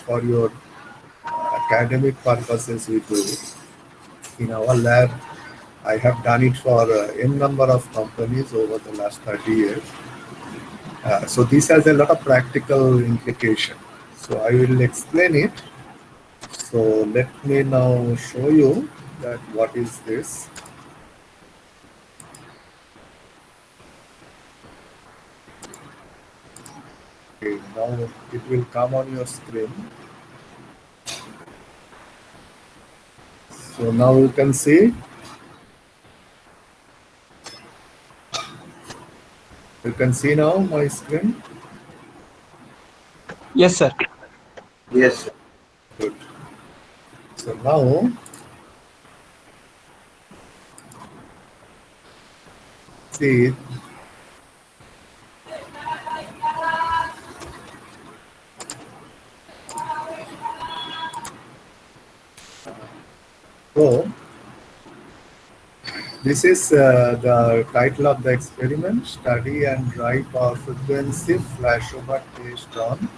for your academic purposes we do it. In our lab, I have done it for n number of companies over the last 30 years. So this has a lot of practical implication. So I will explain it. So let me now show you that what is this. Okay, now it will come on your screen. So now you can see. You can see now my screen. Yes, sir. Yes. Good. So now see. So this is the title of the experiment: study and dry power frequency flashover test on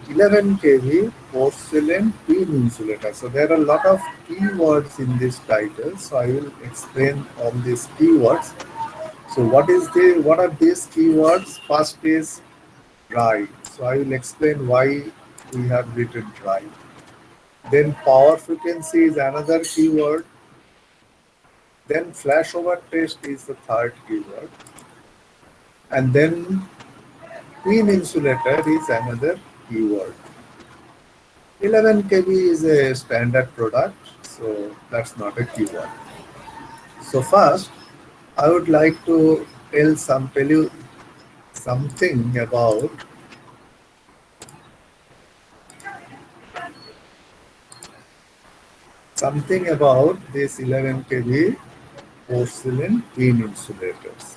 11 kV porcelain pin insulator. So there are a lot of keywords in this title. So I will explain all these keywords. So what are these keywords? First is dry. So I will explain why we have written dry. Then power frequency is another keyword. Then flashover test is the third keyword. And then pin insulator is another keyword. 11 kV is a standard product, so that's not a keyword. So first, I would like to tell you something about this 11 kV porcelain pin insulators.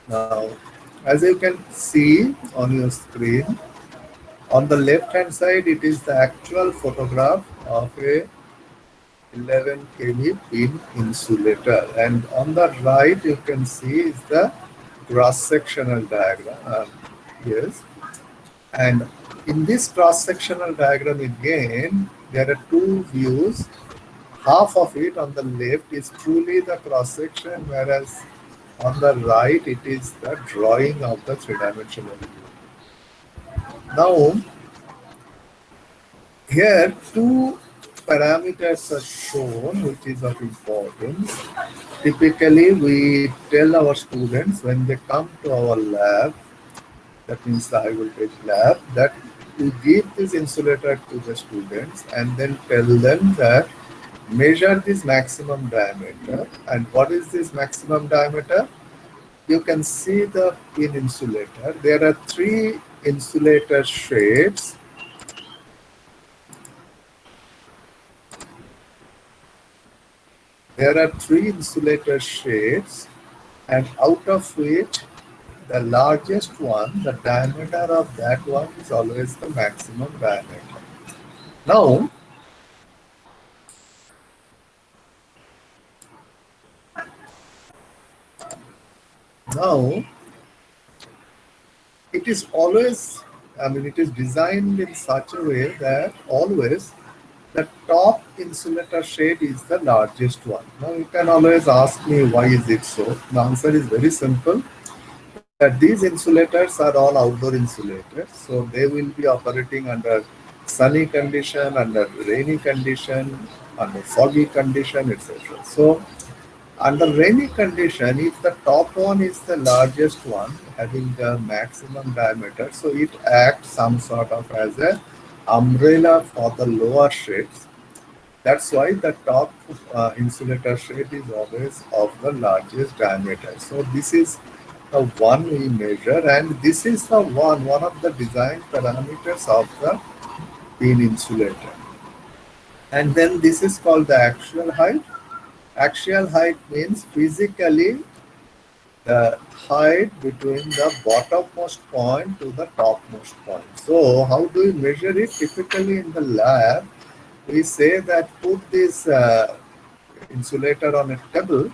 Now, as you can see on your screen, on the left hand side, it is the actual photograph of a 11 kV pin insulator, and on the right you can see is the cross-sectional diagram. Yes, and in this cross-sectional diagram again, there are two views. Half of it on the left is truly the cross-section, whereas on the right it is the drawing of the three-dimensional view. Now, here two parameters are shown which is of importance. Typically, we tell our students when they come to our lab, that means the high voltage lab, that we give this insulator to the students and then tell them that measure this maximum diameter. And what is this maximum diameter? You can see the pin insulator. There are three insulator shades. There are three insulator shades, and out of which the largest one, the diameter of that one is always the maximum diameter. Now, it is always, it is designed in such a way that always the top insulator shade is the largest one. Now, you can always ask me why is it so? The answer is very simple. That these insulators are all outdoor insulators, so they will be operating under sunny condition, under rainy condition, under foggy condition, etc. So under rainy condition, if the top one is the largest one, having the maximum diameter, so it acts some sort of as a umbrella for the lower shades. That's why the top insulator shade is always of the largest diameter. So this is the one we measure, and this is the one of the design parameters of the pin insulator. And then this is called the axial height. Axial height means physically the height between the bottommost point to the topmost point. So how do we measure it? Typically in the lab, we say that put this insulator on a table,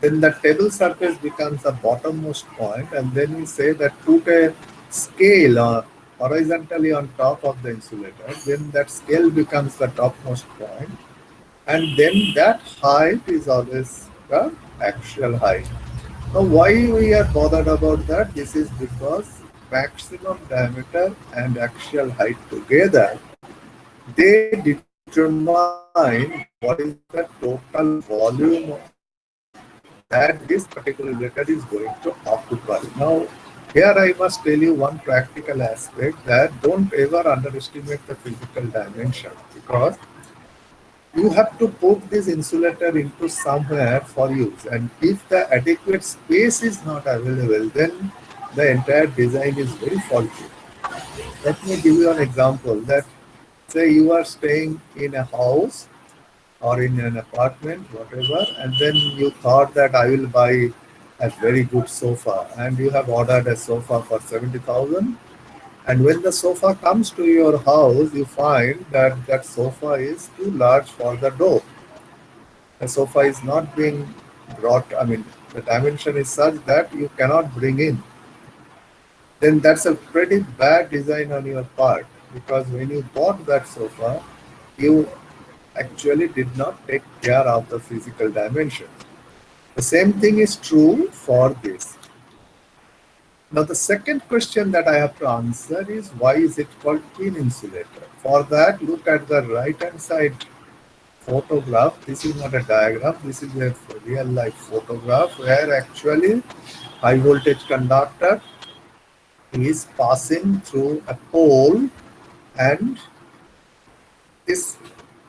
then the table surface becomes the bottommost point, and then we say that put a scale horizontally on top of the insulator, then that scale becomes the topmost point, and then that height is always the actual height. Now, why we are bothered about that? This is because maximum diameter and axial height together, they determine what is the total volume that this particular insulator is going to occupy. Now, here I must tell you one practical aspect, that don't ever underestimate the physical dimension, because you have to put this insulator into somewhere for use, and if the adequate space is not available, then the entire design is very faulty. Let me give you an example, that say you are staying in a house or in an apartment, whatever, and then you thought that I will buy a very good sofa, and you have ordered a sofa for 70,000, and when the sofa comes to your house, you find that that sofa is too large for the door. The sofa is not being brought, I mean, the dimension is such that you cannot bring in. Then that's a pretty bad design on your part, because when you bought that sofa, you actually did not take care of the physical dimension. The same thing is true for this. Now, the second question that I have to answer is, why is it called pin insulator? For that, look at the right hand side photograph. This is not a diagram, this is a real life photograph where actually high voltage conductor is passing through a pole, and these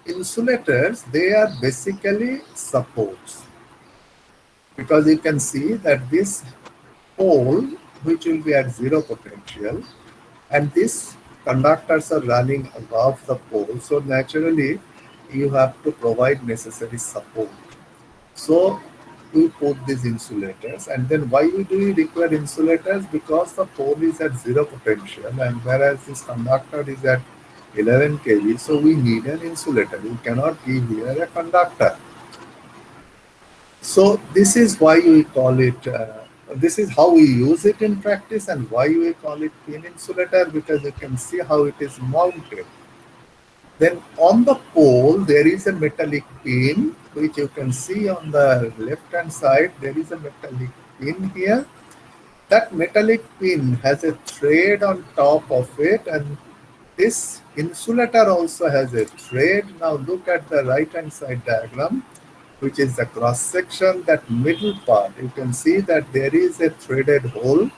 insulators, they are basically supports, because you can see that this pole, which will be at zero potential, and these conductors are running above the pole, so naturally you have to provide necessary support. So we put these insulators, and then why do we require insulators? Because the pole is at zero potential, and whereas this conductor is at 11 kV, so we need an insulator. You cannot give here a conductor. So this is why we call it, this is how we use it in practice, and why we call it pin insulator, because you can see how it is mounted. Then on the pole, there is a metallic pin, which you can see on the left hand side. There is a metallic pin here. That metallic pin has a thread on top of it, and this insulator also has a thread. Now look at the right hand side diagram, which is the cross section. That middle part, you can see that there is a threaded hole,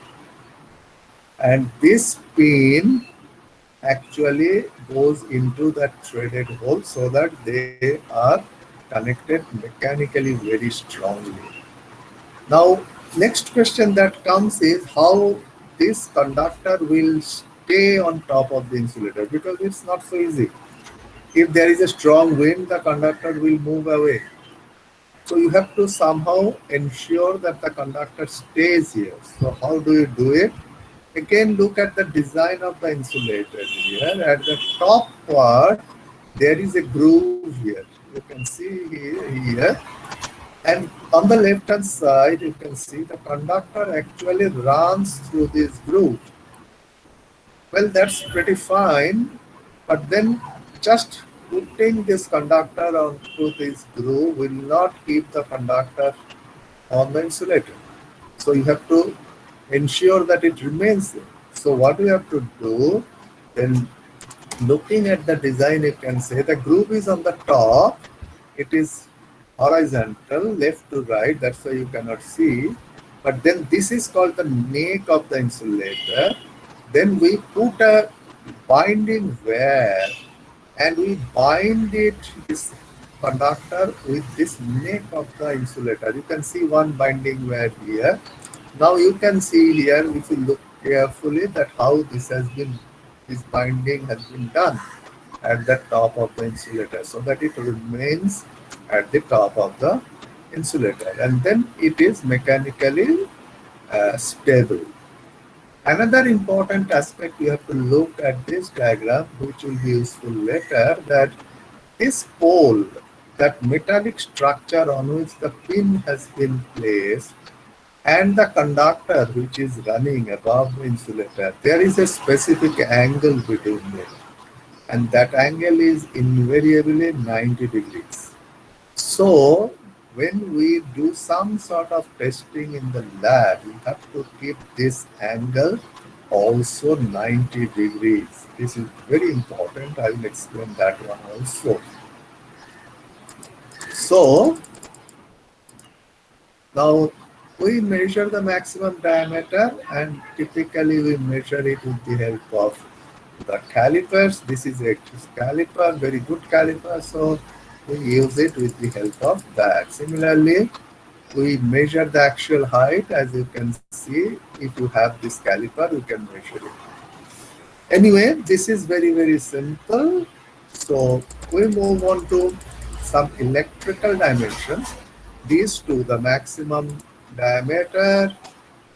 and this pin actually goes into that threaded hole, so that they are connected mechanically very strongly. Now, next question that comes is how this conductor will stay on top of the insulator, because it's not so easy. If there is a strong wind, the conductor will move away. So you have to somehow ensure that the conductor stays here. So how do you do it? Again, look at the design of the insulator here. At the top part, there is a groove here. You can see here. And on the left hand side, you can see the conductor actually runs through this groove. Well, that's pretty fine, but then just putting this conductor onto this groove will not keep the conductor on the insulator. So you have to ensure that it remains there. So what we have to do, then looking at the design, you can say the groove is on the top, it is horizontal, left to right, that's why you cannot see. But then this is called the neck of the insulator. Then we put a binding wire, and we bind it, this conductor, with this neck of the insulator. You can see one binding wire here. Now you can see here, if you look carefully, that how this binding has been done at the top of the insulator, so that it remains at the top of the insulator, and then it is mechanically stable. Another important aspect you have to look at this diagram, which will be useful later, that this pole, that metallic structure on which the pin has been placed, and the conductor which is running above the insulator, there is a specific angle between them, and that angle is invariably 90 degrees. So when we do some sort of testing in the lab, we have to keep this angle also 90 degrees. This is very important. I will explain that one also. So now we measure the maximum diameter, and typically we measure it with the help of the calipers. This is a caliper, very good caliper, so we use it with the help of that. Similarly, we measure the actual height. As you can see, if you have this caliper, you can measure it. Anyway, this is very simple. So we move on to some electrical dimensions. These two, the maximum diameter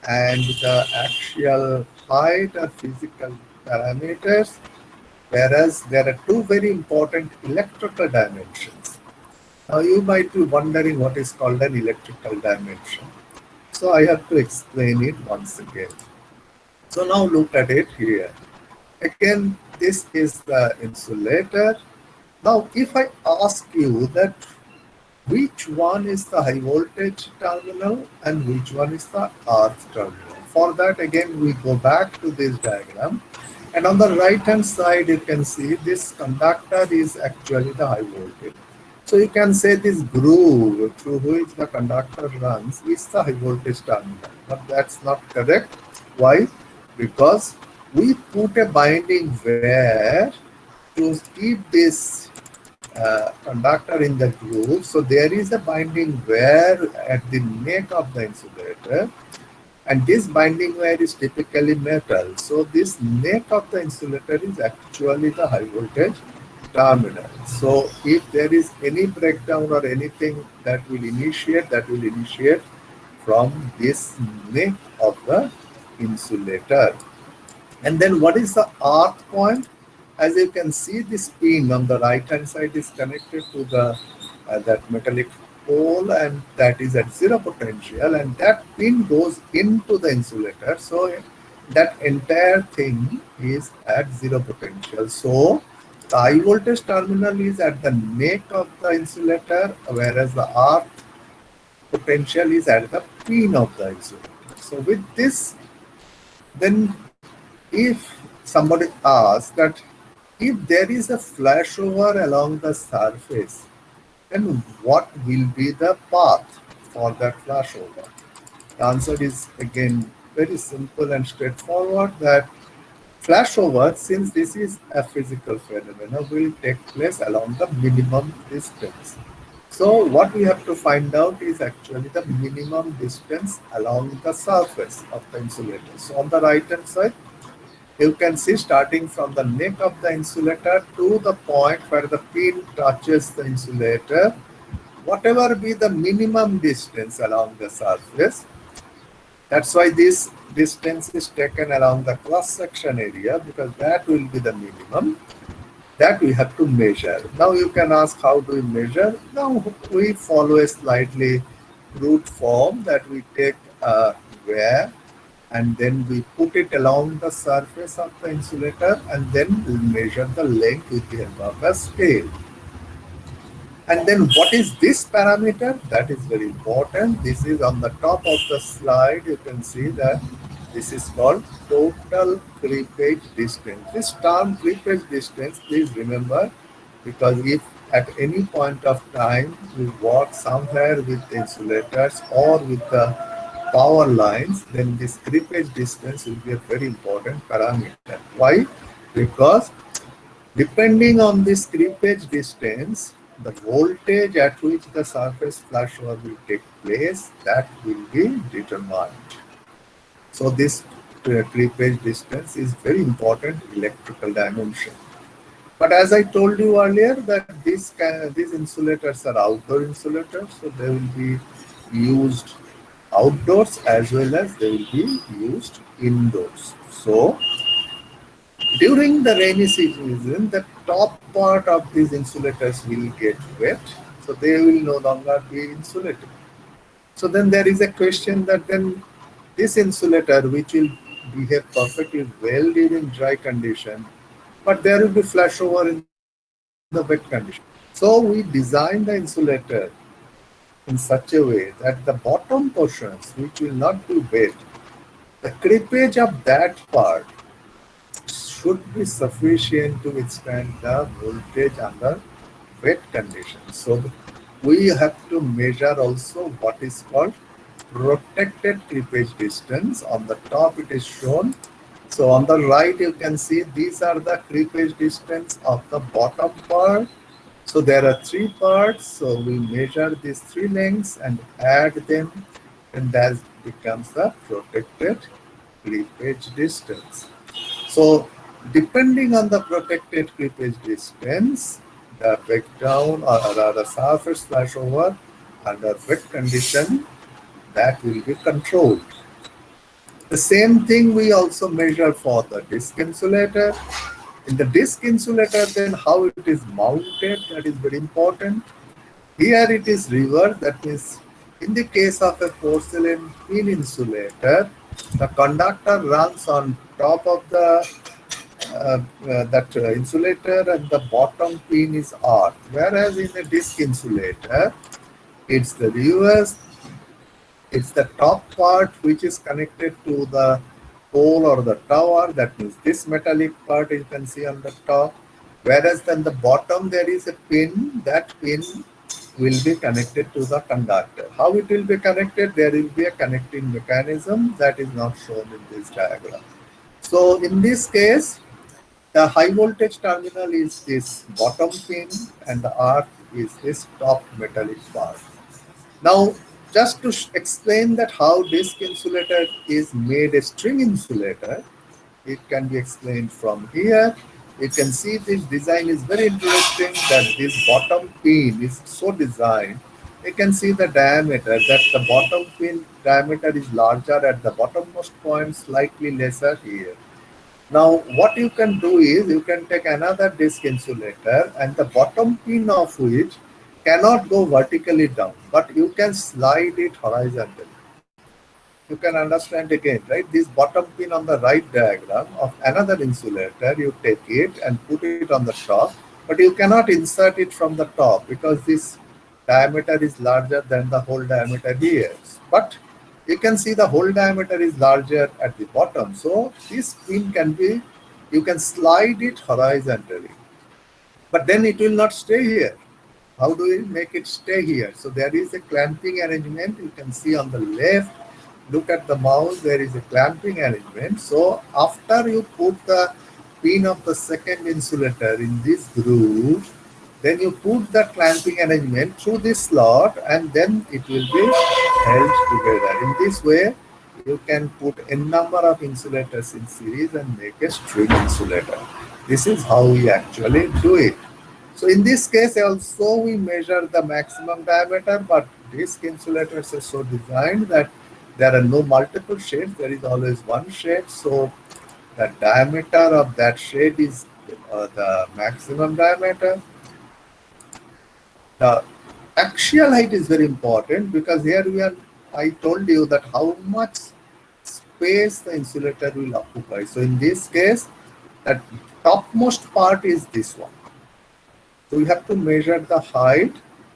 and the actual height, are physical parameters, whereas there are two very important electrical dimensions. Now you might be wondering what is called an electrical dimension. So I have to explain it once again. So now look at it here. Again, this is the insulator. Now if I ask you that which one is the high voltage terminal and which one is the earth terminal, for that again we go back to this diagram, and on the right hand side you can see this conductor is actually the high voltage. So you can say this groove through which the conductor runs is the high voltage terminal, but that's not correct. Why? Because we put a binding wire to keep this conductor in the groove. So there is a binding wire at the neck of the insulator, and this binding wire is typically metal. So this neck of the insulator is actually the high voltage terminal. So if there is any breakdown or anything that will initiate from this neck of the insulator. And then what is the earth point? As you can see, this pin on the right hand side is connected to the that metallic pole, and that is at zero potential, and that pin goes into the insulator. So that entire thing is at zero potential. So the high voltage terminal is at the neck of the insulator, whereas the earth potential is at the pin of the insulator. So with this, then if somebody asks that if there is a flashover along the surface, then what will be the path for that flashover? The answer is again very simple and straightforward, that flashover, since this is a physical phenomenon, will take place along the minimum distance. So what we have to find out is actually the minimum distance along the surface of the insulator. So on the right hand side, you can see starting from the neck of the insulator to the point where the pin touches the insulator, whatever be the minimum distance along the surface. That's why this distance is taken along the cross-section area, because that will be the minimum that we have to measure. Now you can ask, how do we measure? Now we follow a slightly crude form, that we take a wire and then we put it along the surface of the insulator, and then we measure the length with the help of a scale. And then what is this parameter? That is very important. This is on the top of the slide. You can see that this is called total creepage distance. This term creepage distance, please remember, because if at any point of time we work somewhere with the insulators or with the power lines, then this creepage distance will be a very important parameter. Why? Because depending on this creepage distance, the voltage at which the surface flashover will take place, that will be determined. So this creepage distance is very important electrical dimension. But as I told you earlier, that these insulators are outdoor insulators, so they will be used outdoors as well as they will be used indoors. So during the rainy season, the top part of these insulators will get wet, so they will no longer be insulated. So then there is a question that then this insulator, which will behave perfectly well during dry condition, but there will be flashover in the wet condition. So we designed the insulator in such a way that the bottom portions, which will not be wet, the creepage of that part should be sufficient to withstand the voltage under wet conditions. So we have to measure also what is called protected creepage distance. On the top it is shown. So on the right you can see these are the creepage distance of the bottom part. So there are three parts. So we measure these three lengths and add them, and that becomes the protected creepage distance. So depending on the protected creepage distance, the breakdown or rather surface flashover under wet condition, that will be controlled. The same thing we also measure for the disc insulator. In the disc insulator, then how it is mounted, that is very important. Here it is reversed, that means in the case of a porcelain pin insulator, the conductor runs on top of the insulator and the bottom pin is earth. Whereas in a disc insulator, it's the reverse. It's the top part which is connected to the pole or the tower. That means this metallic part you can see on the top. Whereas then the bottom there is a pin. That pin will be connected to the conductor. How it will be connected? There will be a connecting mechanism that is not shown in this diagram. So in this case, the high voltage terminal is this bottom pin and the earth is this top metallic part. Now, just to explain that how disc insulator is made a string insulator, it can be explained from here. You can see this design is very interesting, that this bottom pin is so designed. You can see the diameter, that the bottom pin diameter is larger at the bottommost point, slightly lesser here. Now, what you can do is you can take another disc insulator and the bottom pin of which cannot go vertically down, but you can slide it horizontally. You can understand again, right? This bottom pin on the right diagram of another insulator, you take it and put it on the top, but you cannot insert it from the top because this diameter is larger than the whole diameter here. But you can see the whole diameter is larger at the bottom. So this pin can be, you can slide it horizontally, but then it will not stay here. How do we make it stay here? So there is a clamping arrangement. You can see on the left, look at the mouse, there is a clamping arrangement. So after you put the pin of the second insulator in this groove, then you put the clamping arrangement through this slot and then it will be held together. In this way, you can put n number of insulators in series and make a string insulator. This is how we actually do it. So in this case also we measure the maximum diameter, but disc insulators are so designed that there are no multiple shades, there is always one shade. So the diameter of that shade is the maximum diameter. The axial height is very important because here I told you that how much space the insulator will occupy. So in this case, that topmost part is this one. So we have to measure the height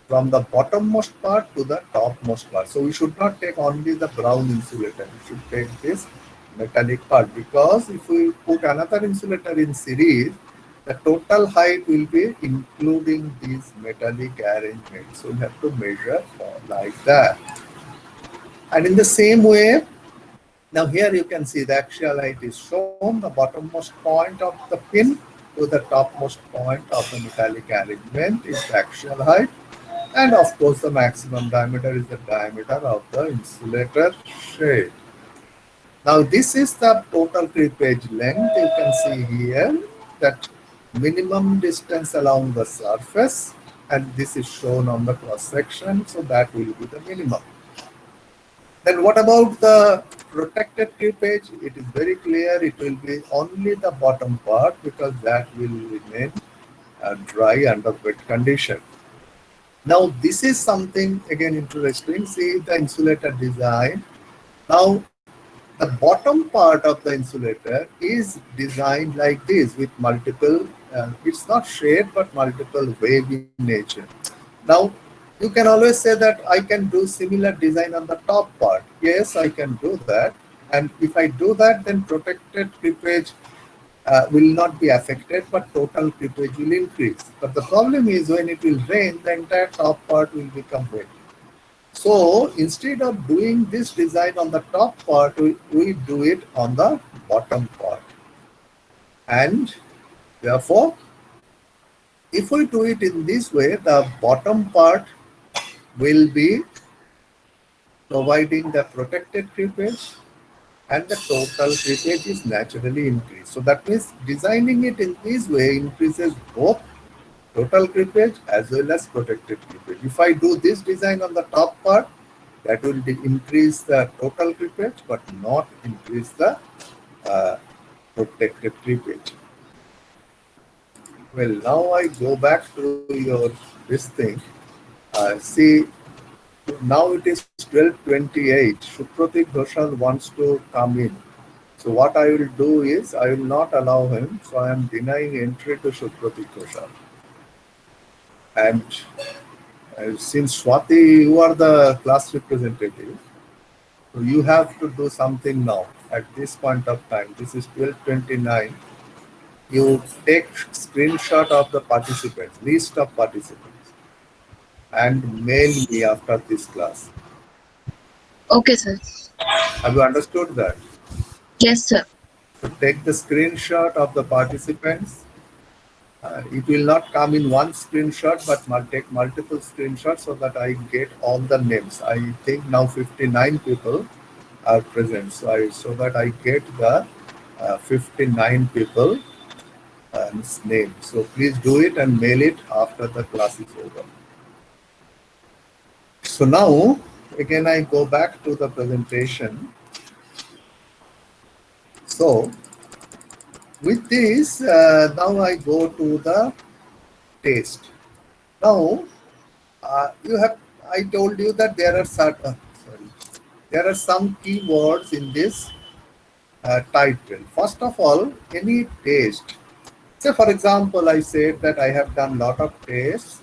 from the bottommost part to the topmost part. So we should not take only the brown insulator. We should take this metallic part, because if we put another insulator in series, the total height will be including these metallic arrangements. So we have to measure like that. And in the same way, now here you can see the axial height is shown, the bottommost point of the pin to the topmost point of the metallic arrangement is the axial height. And of course, the maximum diameter is the diameter of the insulator shade. Now, this is the total creepage length. You can see here that minimum distance along the surface, and this is shown on the cross section. So that will be the minimum. Then what about the protected creepage? It is very clear. It will be only the bottom part because that will remain dry under wet condition. Now this is something again interesting. See the insulator design. Now the bottom part of the insulator is designed like this with multiple, it's not shade but multiple wave in nature. Now you can always say that I can do similar design on the top part. Yes, I can do that. And if I do that, then protected creepage will not be affected, but total creepage will increase. But the problem is when it will rain, the entire top part will become wet. So instead of doing this design on the top part, we do it on the bottom part. And therefore, if we do it in this way, the bottom part will be providing the protected creepage and the total creepage is naturally increased. So that means designing it in this way increases both total creepage as well as protected creepage. If I do this design on the top part, that will increase the total creepage but not increase the uh, protected creepage. Well, now I go back to your this thing. See, now it is 12:28. Supratik Ghoshal wants to come in. So what I will do is I will not allow him. So I am denying entry to Supratik Ghoshal. And since Swati, you are the class representative, so you have to do something now at this point of time. This is 12:29. You take screenshot of the participants, list of participants, and mail me after this class. Okay, sir. Have you understood that? Yes, sir. So take the screenshot of the participants. It will not come in one screenshot, but take multiple screenshots so that I get all the names. I think now 59 people are present, so that I get the 59 people name. So please do it and mail it after the class is over. So now again I go back to the presentation. So with this, now I go to the test. Now you have, I told you that there are there are some keywords in this title. First of all, any test. Say for example, I said that I have done lot of tests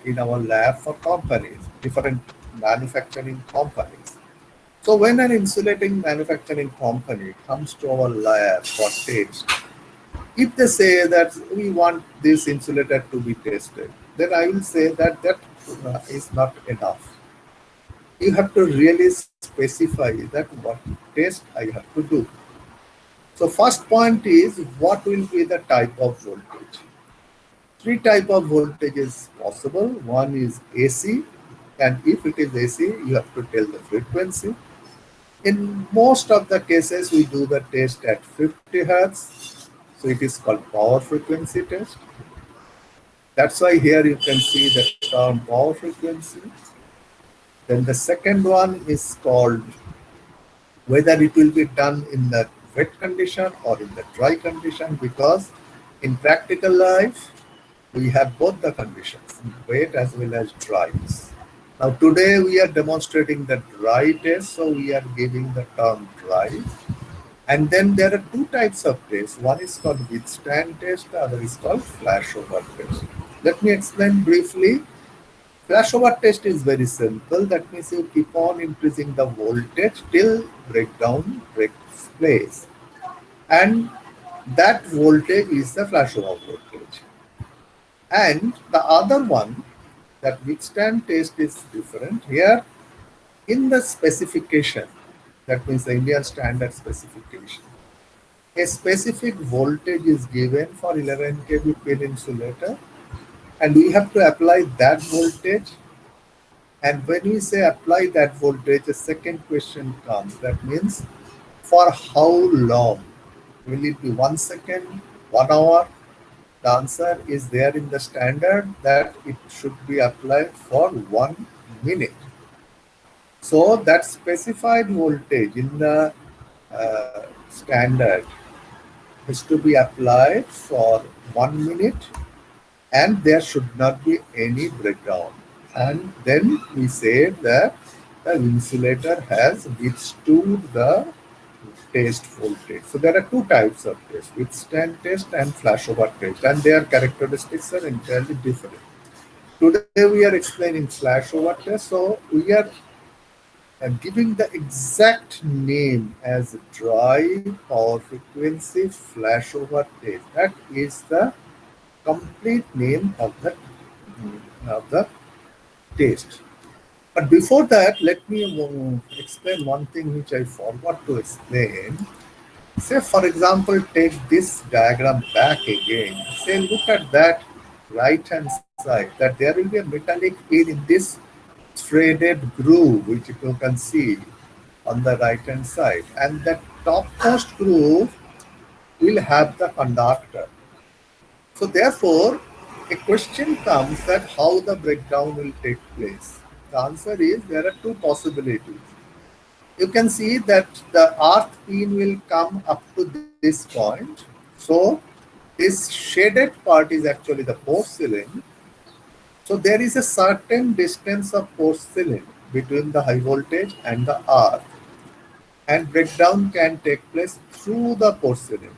in our lab for companies, different manufacturing companies. So when an insulating manufacturing company comes to our lab for test, if they say that we want this insulator to be tested, then I will say that that is not enough. You have to really specify that what test I have to do. So first point is what will be the type of voltage. Three type of voltage is possible. One is AC, and if it is AC, you have to tell the frequency. In most of the cases, we do the test at 50 hertz. So it is called power frequency test. That's why here you can see the term power frequency. Then the second one is called whether it will be done in the wet condition or in the dry condition, because in practical life, we have both the conditions, wet as well as dry. Now today we are demonstrating the dry test, so we are giving the term dry. And then there are two types of tests. One is called withstand test, the other is called flashover test. Let me explain briefly. Flashover test is very simple. That means you keep on increasing the voltage till breakdown takes place. And that voltage is the flashover voltage. And the other one, that withstand test is different. Here in the specification, that means the Indian standard specification, a specific voltage is given for 11 kV pin insulator, and we have to apply that voltage. And when we say apply that voltage, the second question comes. That means for how long? Will it be 1 second, 1 hour? The answer is there in the standard that it should be applied for 1 minute. So that specified voltage in the standard is to be applied for 1 minute, and there should not be any breakdown. And then we say that the insulator has withstood the test voltage. So there are two types of test: withstand test and flashover test, and their characteristics are entirely different. Today we are explaining flashover test, so we are giving the exact name as dry power frequency flashover test. That is the complete name of the test. But before that, let me explain one thing which I forgot to explain. Say, for example, take this diagram back again. Say, look at that right hand side, that there will be a metallic pin in this threaded groove, which you can see on the right hand side. And that topmost groove will have the conductor. So, therefore, a question comes that how the breakdown will take place. The answer is there are two possibilities. You can see that the earth pin will come up to this point. So this shaded part is actually the porcelain. So there is a certain distance of porcelain between the high voltage and the earth, and breakdown can take place through the porcelain.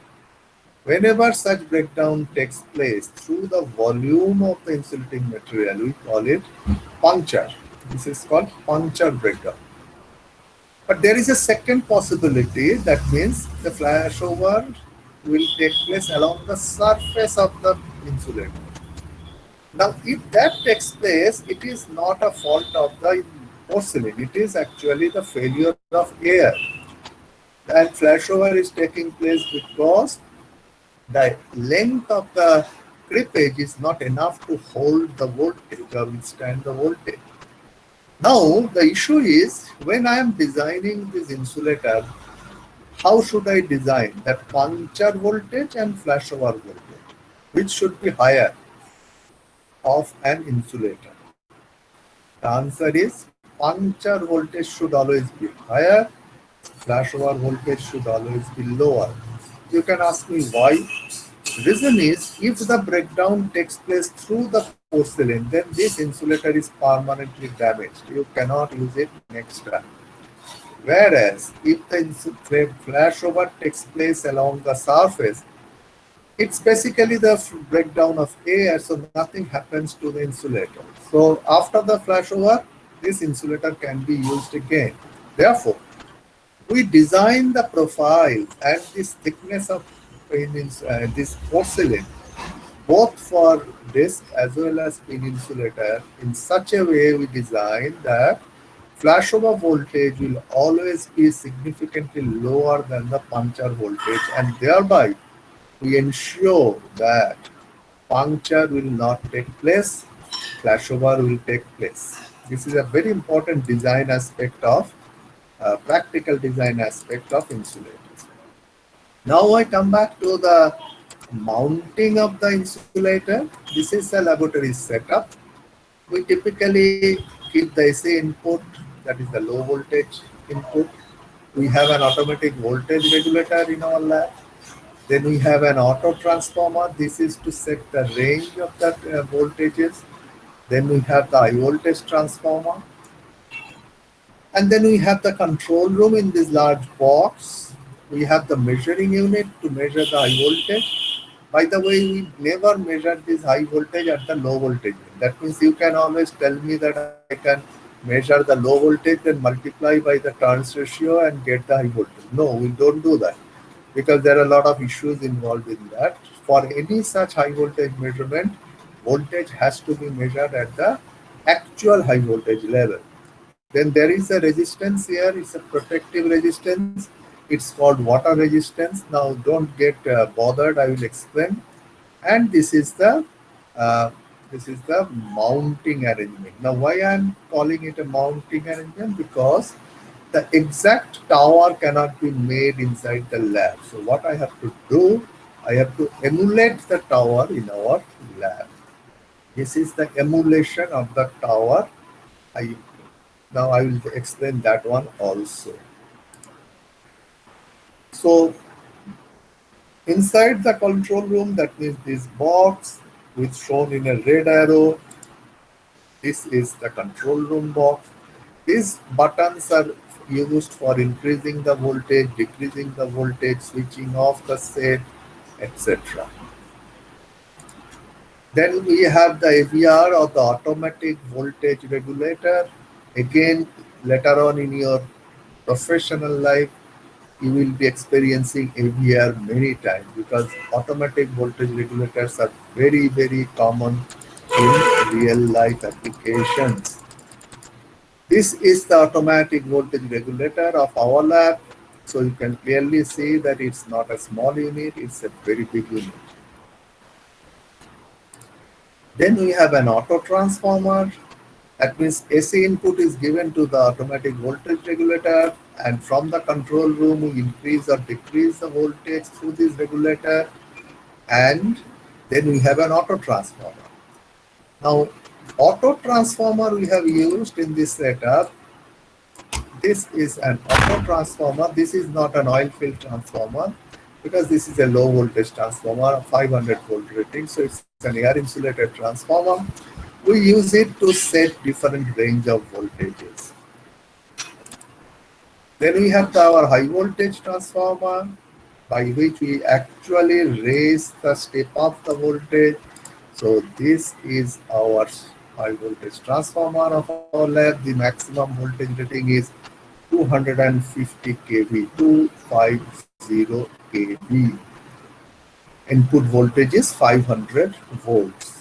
Whenever such breakdown takes place through the volume of the insulating material, we call it puncture. This is called puncture breakdown. But there is a second possibility, that means the flashover will take place along the surface of the insulator. Now, if that takes place, it is not a fault of the porcelain, it is actually the failure of air. And flashover is taking place because the length of the creepage is not enough to hold the voltage or withstand the voltage. Now, the issue is when I am designing this insulator, how should I design that puncture voltage and flashover voltage? Which should be higher of an insulator? The answer is puncture voltage should always be higher, flashover voltage should always be lower. You can ask me why. Reason is, if the breakdown takes place through the porcelain, then this insulator is permanently damaged. You cannot use it next time. Whereas if the flashover takes place along the surface, it's basically the breakdown of air, so nothing happens to the insulator. So after the flashover, this insulator can be used again. Therefore, we design the profile and this thickness of this porcelain both for disc as well as pin insulator in such a way we design that flashover voltage will always be significantly lower than the puncture voltage, and thereby we ensure that puncture will not take place, flashover will take place. This is a very important design aspect of practical design aspect of insulators. Now I come back to the mounting of the insulator. This is a laboratory setup. We typically keep the AC input, that is the low voltage input. We have an automatic voltage regulator in our lab. Then we have an auto transformer. This is to set the range of the voltages. Then we have the high voltage transformer. And then we have the control room in this large box. We have the measuring unit to measure the high voltage. By the way, we never measure this high voltage at the low voltage. That means you can always tell me that I can measure the low voltage, then multiply by the turns ratio and get the high voltage. No, we don't do that because there are a lot of issues involved in that. For any such high voltage measurement, voltage has to be measured at the actual high voltage level. Then there is a resistance here, it's a protective resistance. It's called water resistance. Now don't get bothered, I will explain. And this is the mounting arrangement. Now why I am calling it a mounting arrangement? Because the exact tower cannot be made inside the lab. So what I have to do, I have to emulate the tower in our lab. This is the emulation of the tower. Now I will explain that one also. So inside the control room, that means this box, with shown in a red arrow. This is the control room box. These buttons are used for increasing the voltage, decreasing the voltage, switching off the set, etc. Then we have the AVR or the automatic voltage regulator. Again, later on in your professional life, you will be experiencing AVR many times because automatic voltage regulators are very, very common in real life applications. This is the automatic voltage regulator of our lab. So you can clearly see that it's not a small unit, it's a very big unit. Then we have an auto transformer. That means AC input is given to the automatic voltage regulator, and from the control room we increase or decrease the voltage through this regulator, and then we have an auto transformer. Now, auto transformer we have used in this setup. This is an auto transformer. This is not an oil field transformer because this is a low voltage transformer, 500 volt rating. So it's an air insulated transformer. We use it to set different range of voltages. Then we have our high voltage transformer, by which we actually raise the step of the voltage. So this is our high voltage transformer of our lab. The maximum voltage rating is 250 kV, 250 kV. Input voltage is 500 volts.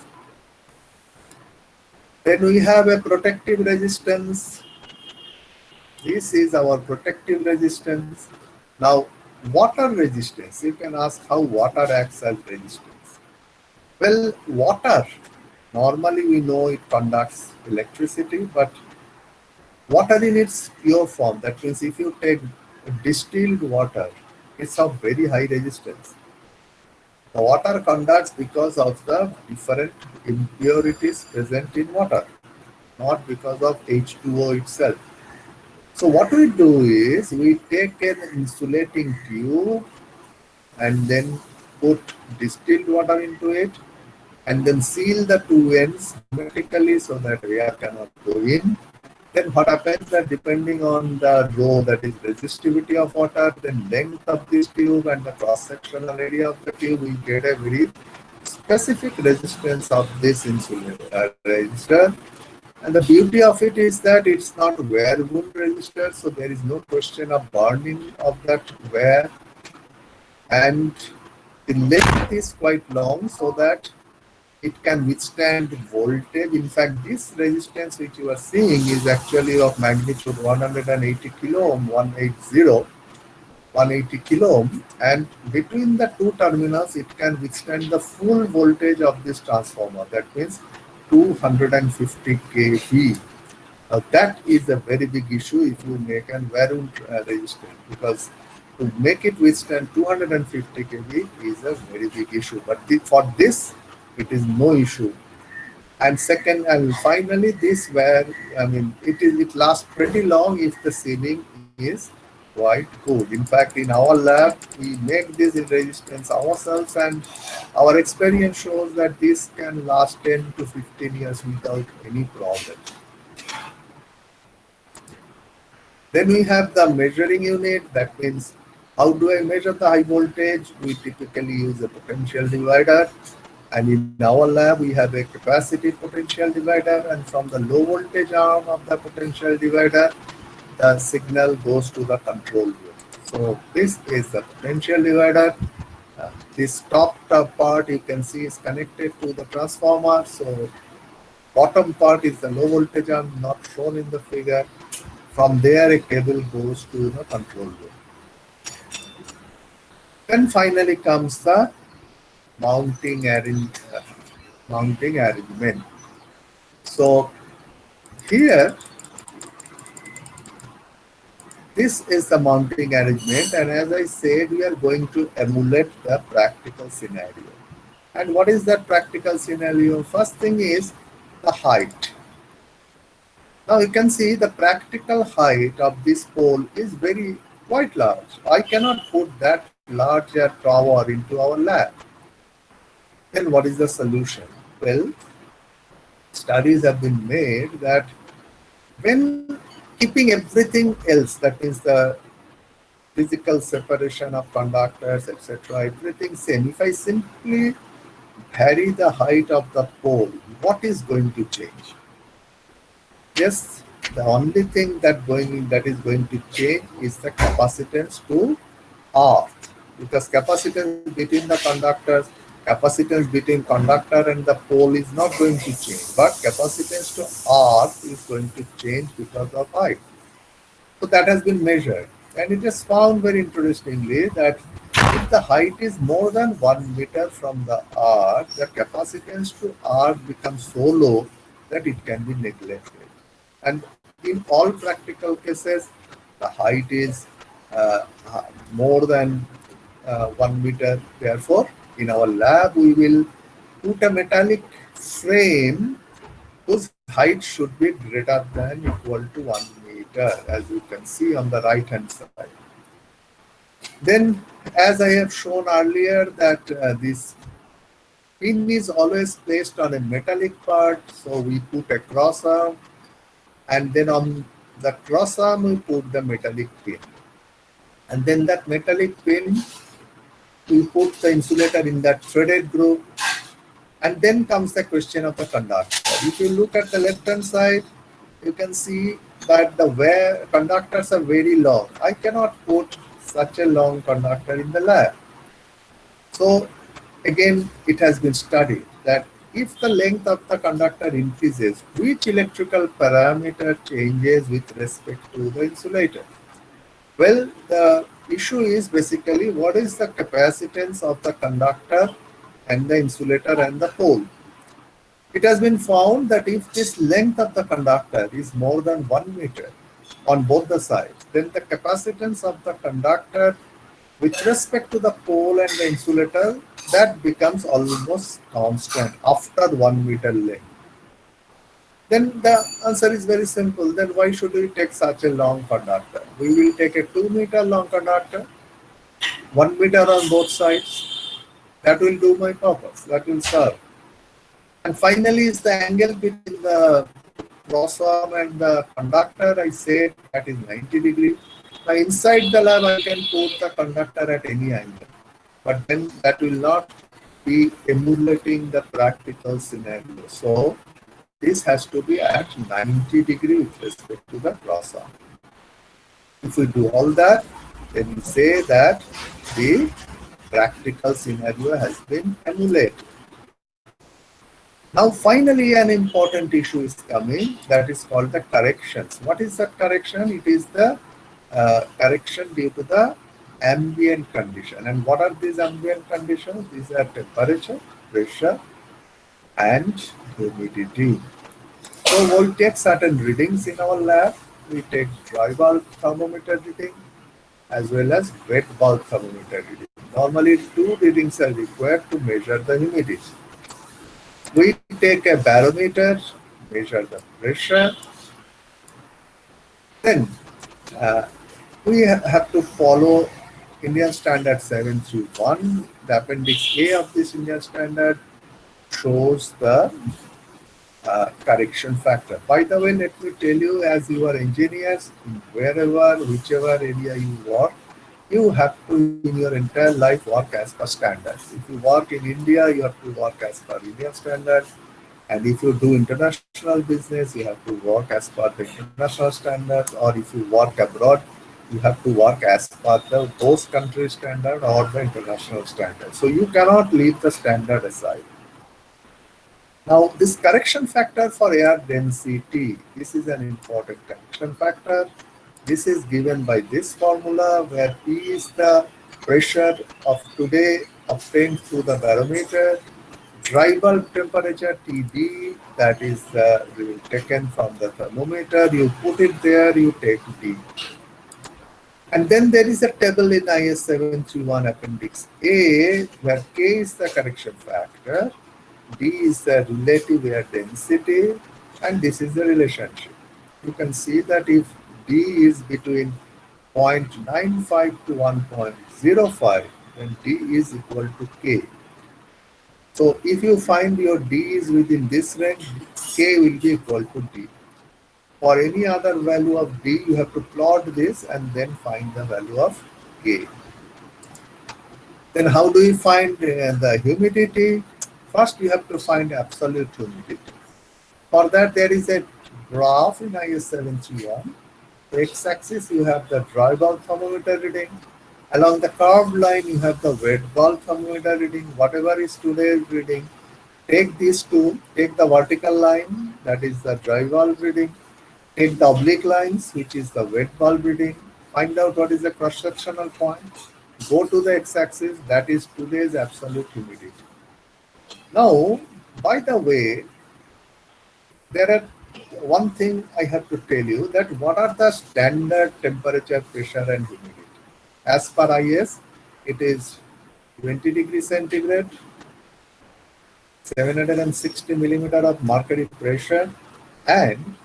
Then we have a protective resistance. This is our protective resistance. Now, water resistance. You can ask how water acts as resistance. Well, water, normally we know it conducts electricity, but water in its pure form, that means if you take distilled water, it's of very high resistance. The water conducts because of the different impurities present in water, not because of H2O itself. So what we do is we take an insulating tube and then put distilled water into it and then seal the two ends hermetically so that air cannot go in. Then what happens that depending on the rho, that is resistivity of water, then length of this tube and the cross-sectional area of the tube, we get a very specific resistance of this insulator resistor. And the beauty of it is that it's not wear wound resistor, so there is no question of burning of that wear. And the length is quite long so that it can withstand voltage. In fact, this resistance which you are seeing is actually of magnitude 180 kilo ohm, 180 kilo ohm, and between the two terminals it can withstand the full voltage of this transformer. That means 250 kV. Now that is a very big issue if you make a wear-wound resistor, because to make it withstand 250 kV is a very big issue. But for this, it is no issue. And second, and finally, this where it lasts pretty long if the sealing is quite good. In fact, in our lab, we make this in resistance ourselves, and our experience shows that this can last 10 to 15 years without any problem. Then we have the measuring unit. That means, how do I measure the high voltage? We typically use a potential divider. And in our lab, we have a capacitive potential divider, and from the low voltage arm of the potential divider, the signal goes to the control room. So this is the potential divider. This top part you can see is connected to the transformer. So bottom part is the low voltage arm, not shown in the figure. From there, a cable goes to the control room. Then finally comes the mounting arrangement. So here, this is the mounting arrangement, and as I said, we are going to emulate the practical scenario. And what is that practical scenario? First thing is the height. Now you can see the practical height of this pole is quite large. I cannot put that larger tower into our lab. Then what is the solution? Well, studies have been made that when keeping everything else, that means the physical separation of conductors, etc., everything same, if I simply vary the height of the pole, what is going to change? Yes, the only thing that is going to change is the capacitance to earth, because capacitance between the conductors, capacitance between conductor and the pole is not going to change, but capacitance to earth is going to change because of height. So that has been measured, and it is found very interestingly that if the height is more than 1 meter from the earth, the capacitance to earth becomes so low that it can be neglected. And in all practical cases, the height is more than 1 meter. Therefore, in our lab, we will put a metallic frame whose height should be greater than equal to 1 meter, as you can see on the right hand side. Then, as I have shown earlier, that this pin is always placed on a metallic part, so we put a cross arm, and then on the cross arm we put the metallic pin, and then that metallic pin we put the insulator in that threaded groove, and then comes the question of the conductor. If you look at the left hand side, you can see that the conductors are very long. I cannot put such a long conductor in the lab. So again, it has been studied that if the length of the conductor increases, which electrical parameter changes with respect to the insulator? Well, the issue is basically what is the capacitance of the conductor and the insulator and the pole. It has been found that if this length of the conductor is more than 1 meter on both the sides, then the capacitance of the conductor with respect to the pole and the insulator, that becomes almost constant after 1 meter length. Then the answer is very simple. Then why should we take such a long conductor? We will take a 2 meter long conductor, 1 meter on both sides. That will do my purpose. That will serve. And finally is the angle between the cross arm and the conductor. I said that is 90 degrees. Now inside the lab I can put the conductor at any angle, but then that will not be emulating the practical scenario. So this has to be at 90 degrees with respect to the cross arm. If we do all that, then we say that the practical scenario has been emulated. Now finally an important issue is coming, that is called the corrections. What is that correction? It is the correction due to the ambient condition. And what are these ambient conditions? These are temperature, pressure, and humidity. So we'll take certain readings in our lab. We take dry bulb thermometer reading as well as wet bulb thermometer reading. Normally 2 readings are required to measure the humidity. We take a barometer, measure the pressure. Then we have to follow Indian Standard 731. The Appendix A of this Indian Standard shows the correction factor. By the way, let me tell you, as you are engineers, wherever, whichever area you work, you have to in your entire life work as per standards. If you work in India, you have to work as per Indian standards. And if you do international business, you have to work as per the international standards. Or if you work abroad, you have to work as per those countries' standard or the international standard. So you cannot leave the standard aside. Now, this correction factor for air density, this is an important correction factor. This is given by this formula, where P is the pressure of today obtained through the barometer, dry bulb temperature TD, that is taken from the thermometer. You put it there, you take D. And then there is a table in IS 731 Appendix A, where K is the correction factor, D is the relative air density, and this is the relationship. You can see that if D is between 0.95 to 1.05, then D is equal to K. So if you find your D is within this range, K will be equal to D. For any other value of D, you have to plot this and then find the value of K. Then how do you find the humidity? First, you have to find absolute humidity. For that, there is a graph in IS 731. X-axis, you have the dry bulb thermometer reading. Along the curved line, you have the wet bulb thermometer reading. Whatever is today's reading, take these two, take the vertical line, that is the dry bulb reading. Take the oblique lines, which is the wet bulb reading. Find out what is the cross-sectional point. Go to the x-axis, that is today's absolute humidity. Now, by the way, there are one thing I have to tell you, that what are the standard temperature, pressure and humidity. As per IS, it is 20 degrees centigrade, 760 millimeter of mercury pressure, and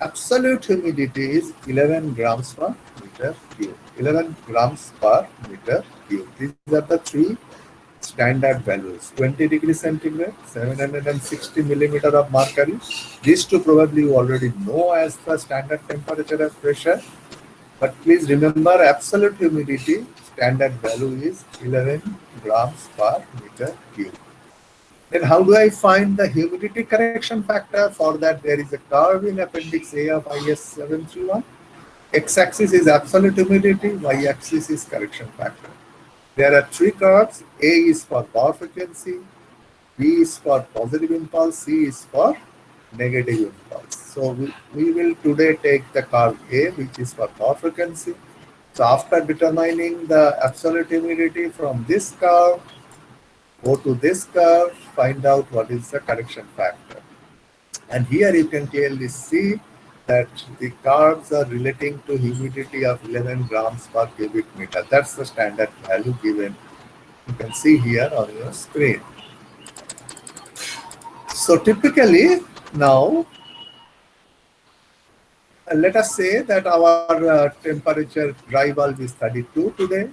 absolute humidity is 11 grams per meter cube. 11 grams per meter cube. These are the three standard values. 20 degrees centigrade, 760 millimeter of mercury. These two probably you already know as the standard temperature and pressure. But please remember, absolute humidity standard value is 11 grams per meter cube. Then how do I find the humidity correction factor? For that, there is a curve in Appendix A of IS 731. X-axis is absolute humidity, Y-axis is correction factor. There are three curves. A is for power frequency, B is for positive impulse, C is for negative impulse. So we will today take the curve A, which is for power frequency. So after determining the absolute humidity from this curve, go to this curve, find out what is the correction factor. And here you can clearly see that the curves are relating to humidity of 11 grams per cubic meter. That's the standard value given. You can see here on your screen. So typically now, let us say that our temperature dry bulb is 32 today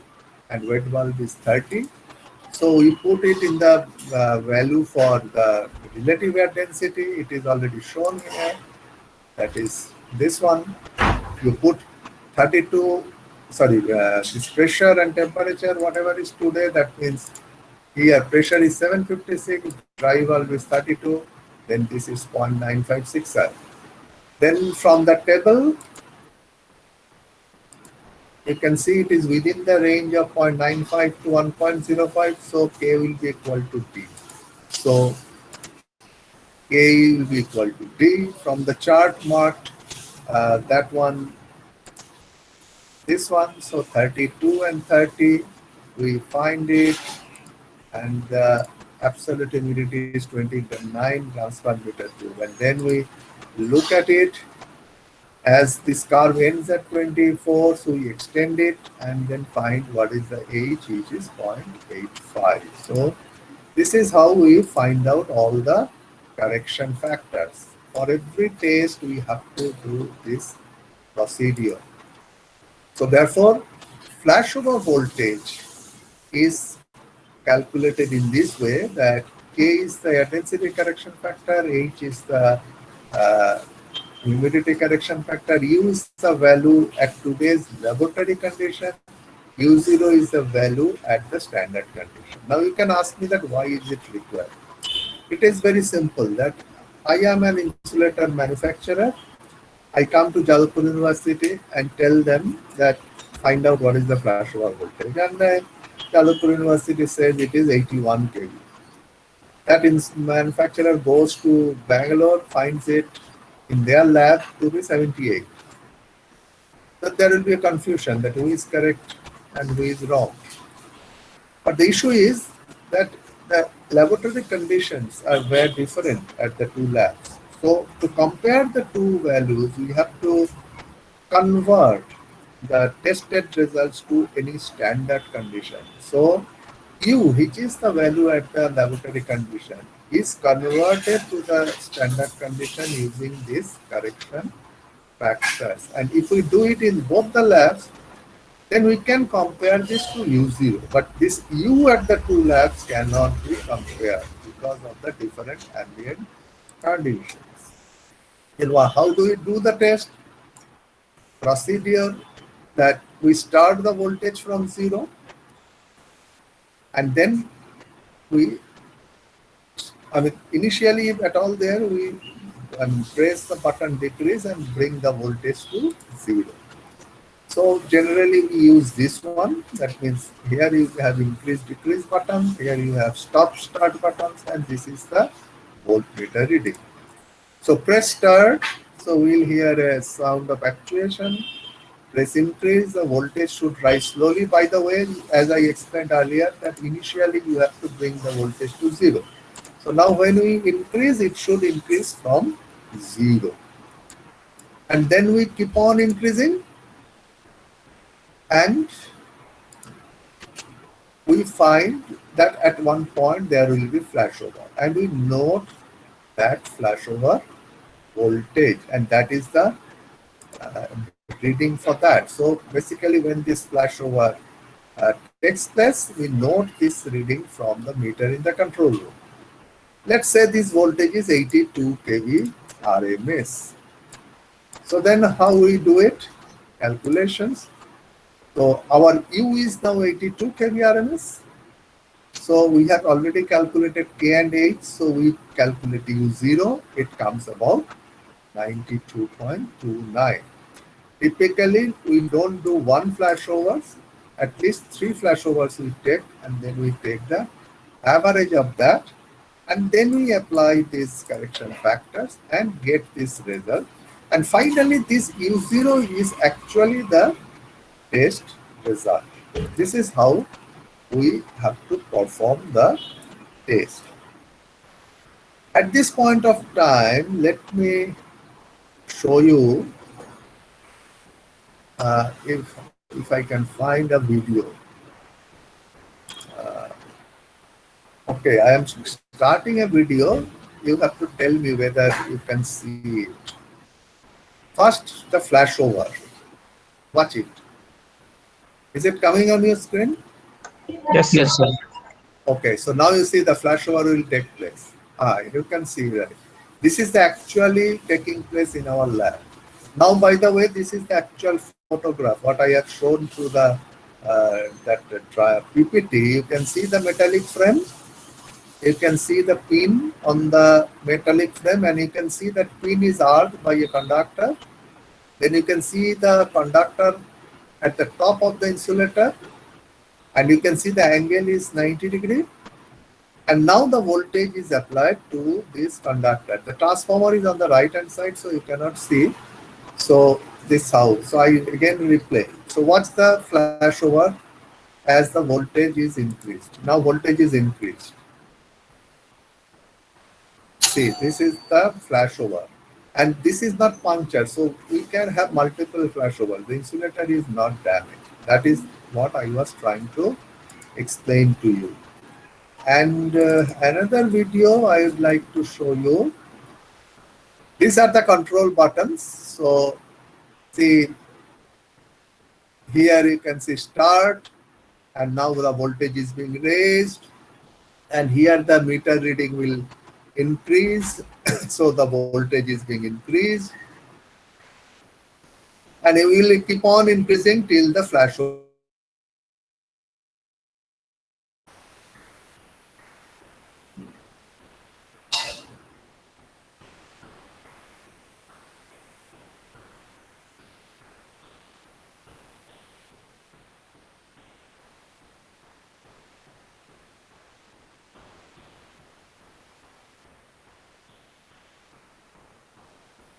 and wet bulb is 30. So we put it in the value for the relative air density. It is already shown here. That is this one. You put 32, this pressure and temperature, whatever is today, that means here pressure is 756, dry bulb is 32, then this is 0.956. Then from the table, you can see it is within the range of 0.95 to 1.05, so K will be equal to D. So K will be equal to D. From the chart marked, that one, this one, so 32 and 30, we find it, and the absolute humidity is 29 grams per meter cube. And then we look at it. As this curve ends at 24, so we extend it and then find what is the H, which is 0.85. So this is how we find out all the correction factors. For every test, we have to do this procedure. So therefore, flashover voltage is calculated in this way, that K is the air density correction factor, H is the humidity correction factor, U is the value at today's laboratory condition, U0 is the value at the standard condition. Now you can ask me that why is it required? It is very simple, that I am an insulator manufacturer. I come to Jadavpur University and tell them that find out what is the flashover voltage, and then Jadavpur University says it is 81 kV. That manufacturer goes to Bangalore, finds it in their lab to be 78. But there will be a confusion that who is correct and who is wrong. But the issue is that the laboratory conditions are very different at the two labs. So to compare the two values, we have to convert the tested results to any standard condition. So U, which is the value at the laboratory condition, is converted to the standard condition using these correction factors. And if we do it in both the labs, then we can compare this to U0. But this U at the two labs cannot be compared. because of the different ambient conditions. How do we do the test? Procedure that we start the voltage from 0 and then we, initially if at all there, we press the button decrease and bring the voltage to 0. So generally we use this one. That means here you have increase decrease button, here you have stop start buttons, and this is the voltmeter reading. So press start. So we'll hear a sound of actuation. Press increase, the voltage should rise slowly. By the way, as I explained earlier, that initially you have to bring the voltage to 0. So now when we increase, it should increase from 0. And then we keep on increasing, and we find that at one point there will be flashover, and we note that flashover voltage, and that is the reading for that. So basically when this flashover takes place, we note this reading from the meter in the control room. Let's say this voltage is 82 kV RMS. So then how we do it? Calculations. So our U is now 82 kV RMS. So we have already calculated K and H. So we calculate U0. It comes about 92.29. Typically, we don't do one flashover. At least 3 flashovers we take, and then we take the average of that, and then we apply these correction factors and get this result. And finally, this U0 is actually the test result. This is how we have to perform the test. At this point of time, let me show you if I can find a video. Okay, I am starting a video. You have to tell me whether you can see it. First, the flashover. Watch it. Is it coming on your screen? Yes, Yes, sir. Okay, so now you see the flashover will take place. You can see that. This is actually taking place in our lab. Now, by the way, this is the actual photograph. What I have shown through the PPT. You can see the metallic frame. You can see the pin on the metallic frame, and you can see that pin is arced by a conductor. Then you can see the conductor at the top of the insulator, and you can see the angle is 90 degrees. And now the voltage is applied to this conductor. The transformer is on the right hand side, so you cannot see. So this how. So I again replay. So watch the flashover as the voltage is increased. Now voltage is increased. See, this is the flashover, and this is not punctured, so we can have multiple flashovers. The insulator is not damaged. That is what I was trying to explain to you. And another video I would like to show you. These are the control buttons. So see, here you can see start, and now the voltage is being raised, and here the meter reading will increase. So the voltage is being increased, and it will keep on increasing till the flashover.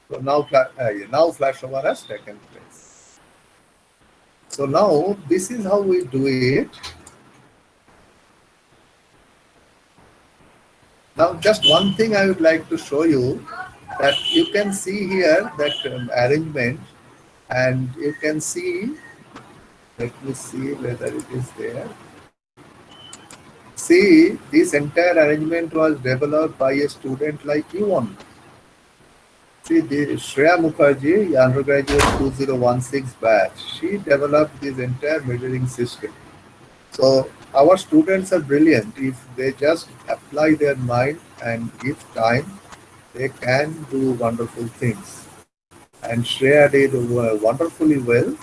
So now flashover has taken place. So now this is how we do it. Now just one thing I would like to show you, that you can see here that arrangement, and you can see, let me see whether it is there. See, this entire arrangement was developed by a student like you only. See, Shreya Mukherjee, undergraduate 2016 batch, she developed this entire measuring system. So our students are brilliant. If they just apply their mind and give time, they can do wonderful things. And Shreya did wonderfully well.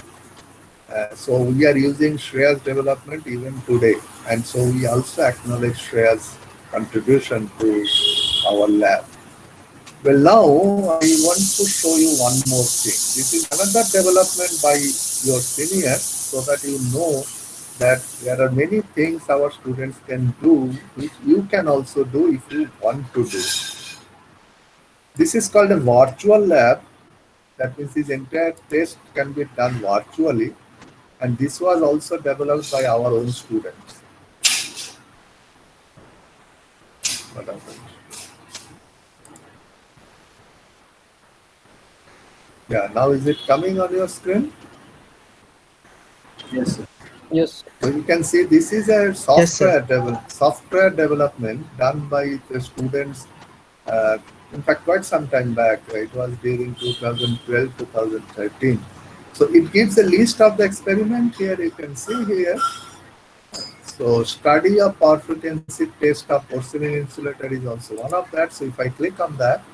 So we are using Shreya's development even today. And so we also acknowledge Shreya's contribution to our lab. Well, now I want to show you one more thing. This is another development by your senior so that you know that there are many things our students can do which you can also do if you want to do. This is called a virtual lab. That means this entire test can be done virtually, and this was also developed by our own students. What happened? Yeah, now is it coming on your screen? Yes, sir. Yes. So you can see this is a software development done by the students. Uh, in fact, quite some time back. It was during 2012, 2013. So it gives a list of the experiment here. You can see here. So study of perfutancy test of porcelain insulator is also one of that. So if I click on that,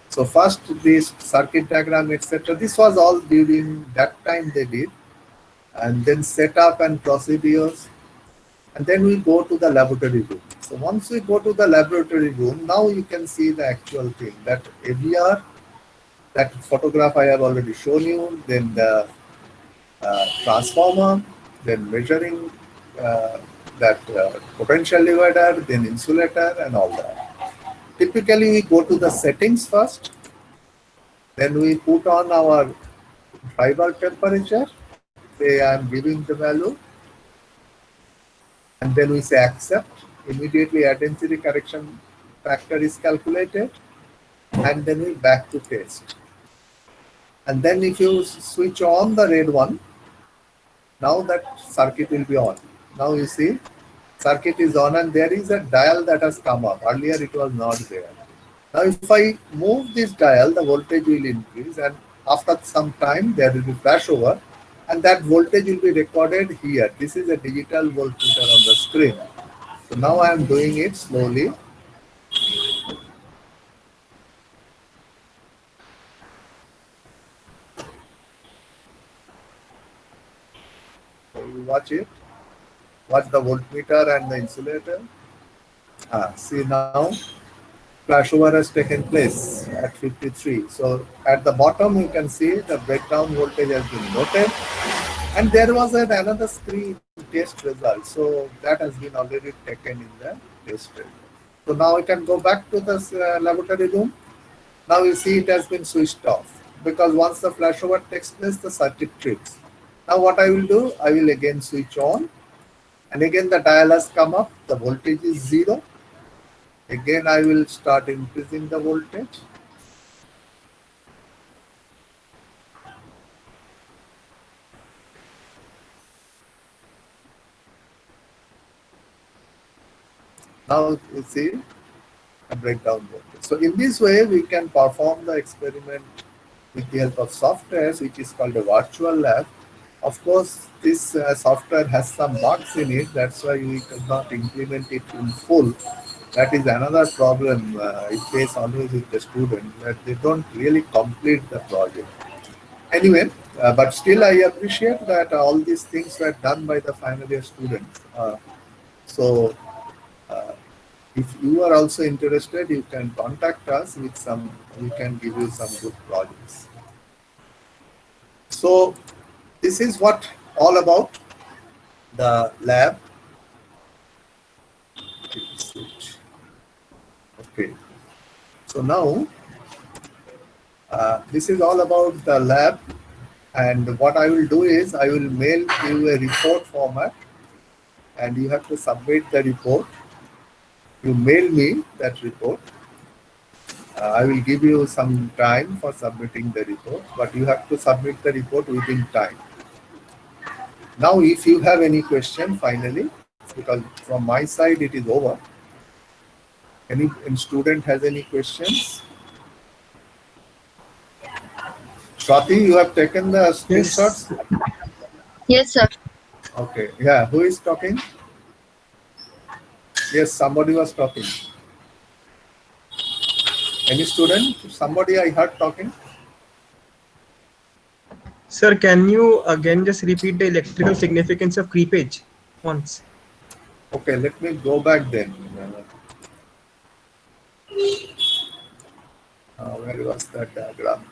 so first this circuit diagram, etc. This was all during that time they did, and then setup and procedures, and then we go to the laboratory room. So once we go to the laboratory room, now you can see the actual thing, that AVR, that photograph I have already shown you, then the transformer, then measuring that potential divider, then insulator and all that. Typically we go to the settings first, then we put on our driver temperature, say I am giving the value, and then we say accept. Immediately a density correction factor is calculated, and then we back to test. And then if you switch on the red one, now that circuit will be on. Now you see circuit is on and there is a dial that has come up. Earlier it was not there. Now if I move this dial, the voltage will increase, and after some time there will be flashover, and that voltage will be recorded here. This is a digital voltmeter on the screen. So now I am doing it slowly. So you watch it. Watch the voltmeter and the insulator. See now, flashover has taken place at 53. So at the bottom you can see the breakdown voltage has been noted, and there was another screen test result. So that has been already taken in the test result. So now we can go back to the laboratory room. Now you see it has been switched off, because once the flashover takes place, the circuit trips. Now what I will do, I will again switch on, and again the dial has come up, the voltage is 0. Again I will start increasing the voltage. Now you see a breakdown voltage. So in this way we can perform the experiment with the help of softwares, which is called a virtual lab. Of course, this software has some bugs in it. That's why we cannot implement it in full. That is another problem I face always with the students, that they don't really complete the project. Anyway, but still I appreciate that all these things were done by the final year students. So uh, if you are also interested, you can contact us with some, we can give you some good projects. So this is what all about the lab. Okay. So now this is all about the lab, and what I will do is I will mail you a report format, and you have to submit the report. You mail me that report. I will give you some time for submitting the report, but you have to submit the report within time. Now, if you have any question, finally, because from my side it is over. Any student has any questions? Swati, you have taken the screenshots? Yes, sir. Okay, yeah, who is talking? Yes, somebody was talking. Any student? Somebody I heard talking? Sir, can you again just repeat the electrical significance of creepage once? Okay, let me go back then. Where was that diagram?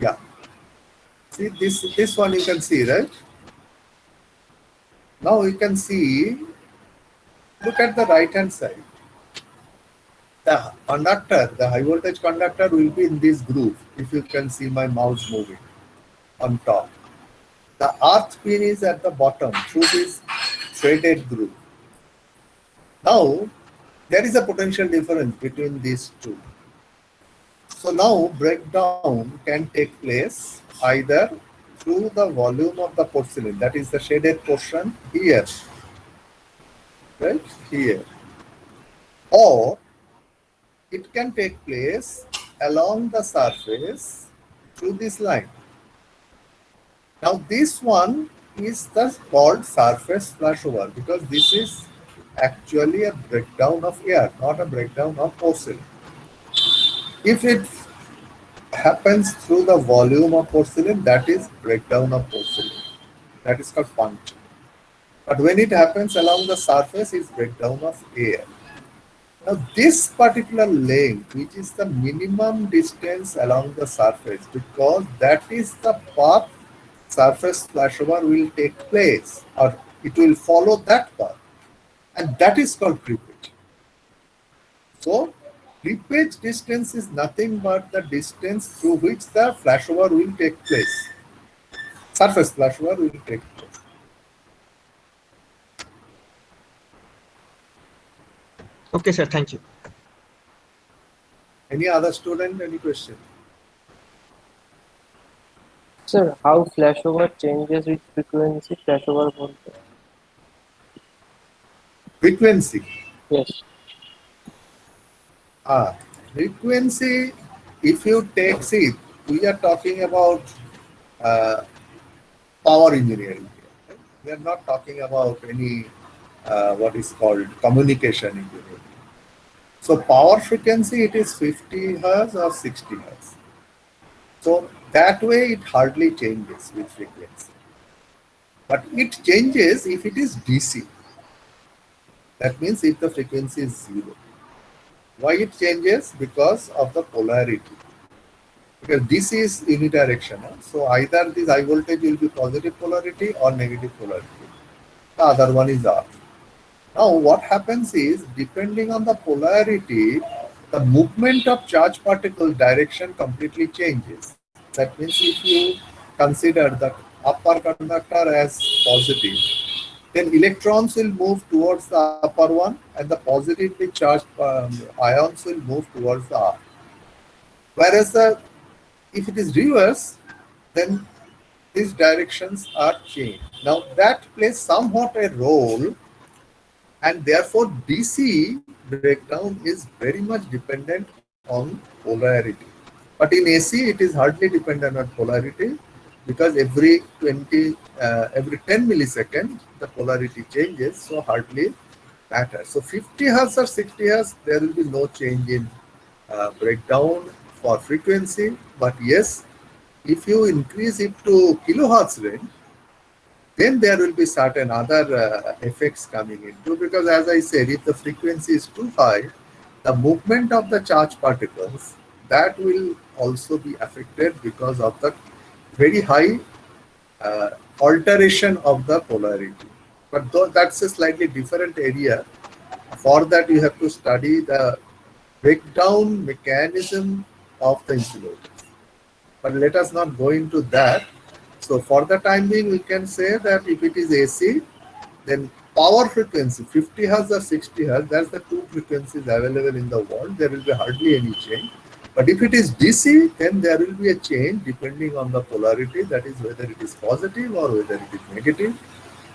Yeah. See this one you can see, right? Now you can see, look at the right hand side. The conductor, the high voltage conductor will be in this groove. If you can see my mouse moving on top. The earth pin is at the bottom through this threaded groove. Now there is a potential difference between these two. So now breakdown can take place either through the volume of the porcelain, that is the shaded portion here, right here, or it can take place along the surface through this line. Now this one is thus called surface flashover because this is actually a breakdown of air, not a breakdown of porcelain. If it happens through the volume of porcelain, that is breakdown of porcelain. That is called puncture. But when it happens along the surface, it's breakdown of air. Now this particular length, which is the minimum distance along the surface, because that is the path surface flashover will take place, or it will follow that path, and that is called creepage. So creepage distance is nothing but the distance through which the flashover will take place. Surface flashover will take place. Okay, sir. Thank you. Any other student, any question? Sir, how flashover changes with frequency flashover voltage? Frequency. Yes. Frequency, if you take, see, we are talking about power engineering here. Right? We are not talking about any what is called communication engineering. So power frequency, it is 50 hertz or 60 hertz. So that way it hardly changes with frequency. But it changes if it is DC. That means if the frequency is 0. Why it changes? Because of the polarity. Because DC is unidirectional. So either this high voltage will be positive polarity or negative polarity. The other one is R. Now what happens is, depending on the polarity, the movement of charge particle direction completely changes. That means if you consider the upper conductor as positive, then electrons will move towards the upper one and the positively charged ions will move towards the R. Whereas if it is reverse, then these directions are changed. Now that plays somewhat a role, and therefore DC breakdown is very much dependent on polarity. But in AC, it is hardly dependent on polarity because every 10 milliseconds, the polarity changes, so hardly matters. So 50 hertz or 60 hertz, there will be no change in breakdown for frequency. But yes, if you increase it to kilohertz range, then there will be certain other effects coming into, because as I said, if the frequency is too high, the movement of the charge particles, that will also be affected because of the very high alteration of the polarity. But that's a slightly different area. For that, you have to study the breakdown mechanism of the insulators. But let us not go into that. So for the time being, we can say that if it is AC, then power frequency 50 hertz or 60 hertz, that's the two frequencies available in the world. There will be hardly any change. But if it is DC, then there will be a change depending on the polarity, that is whether it is positive or whether it is negative.